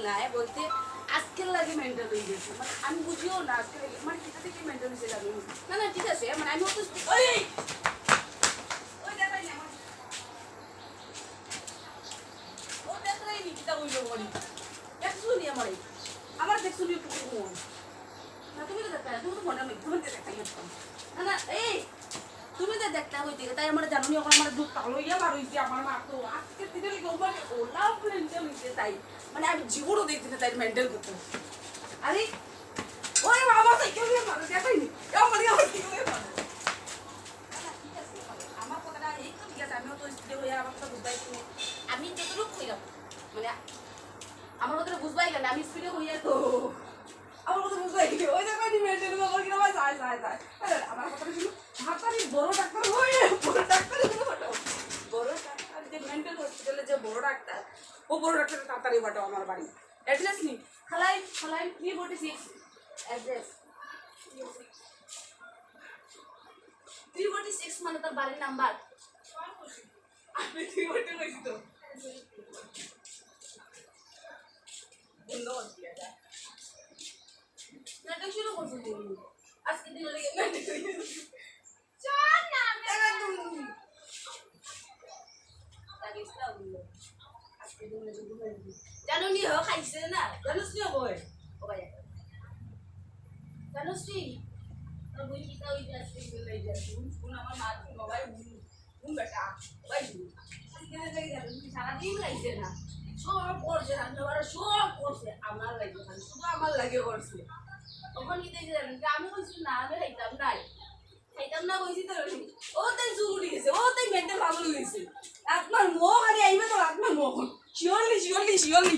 না বলতে আজকের লাগে মেন্টাল হয়ে গেছে মানে আমি বুঝিও না আজকে মানে কিটা থেকে মেন্টাল হয়েছে জানি না না ঠিক আছে মানে আমি তো ওই ওই দেখাই না ও দেখাই নি কিটা হইলো বলি দেখছো নি আমার দেখছো নি একটু কোন না তুমি তো দেখা তুমি তো মনে নেই তুমি তো দেখাই না না এই তুমি তো দেখতে হইতে তাই আমার জানো নি আমার দুধ কালো ইয়া বার হইছে আমার মা তো আজকে দিনে গোবার ওলা মেন্টাল হইছে তাই মানে আমি জীবনও দেখতে তাই মেন্টাল করতে আরে ওই বাবা তাই কেউ মানে দেখাই নি আমার কি করে মানে ঠিক আছে আমার কথাটা এই তো ঠিক আছে আমিও তো স্ত্রী হইয়া আমার কথা বুঝবাই কি আমি যতটুকু কইলাম মানে আমার কথা বুঝবাই গেল আমি স্ত্রী হইয়া তো আমার কথা বুঝবাই কি ওই দেখাই নি মেন্টাল গোবার কি না যায় যায় যায় আমার কথা শুনো হাতারি বড় ডাক্তার হয়ে বড় ডাক্তার বড় ডাক্তার যে মেন্টাল হসপিটালে যে বড় ডাক্তার ও বড় ডাক্তার তাড়াতাড়ি বাটো আমার বাড়ি অ্যাড্রেস নি খালাই 346 অ্যাড্রেস 346 মানে তার বাড়ির নাম্বার আমি 346 কইছি তো ধন্যবাদ দিয়া যা নাটক শুরু করছো তুমি আজকে দিন লাগে নাটক চল না দেখা তুমি লাগিসলা বললো আজকে দিন লাগে তুমি জানো নি হ খাইছে না জানোস নি বই ও ভাই জানোস নি তো বই কিতা হই যাচ্ছে বলে যাচ্ছে কোন আমার মা কি মোবাইল কোন বেটা ভাই আজকে লাগে গেল সারা দিন খাইছে না সব করছে রান্নাবাড়া সব করছে আমার লাগে শুধু আমার লাগে করছে তখন কি দেখে জানেন আমি বলছি না আমি খাইতাম না কইছি তো ও তাই জরুরি গেছে ও তাই মেন্টাল পাগল হয়েছে আপনার মুখ আরে আইবে তো আপনার মুখ শিওরলি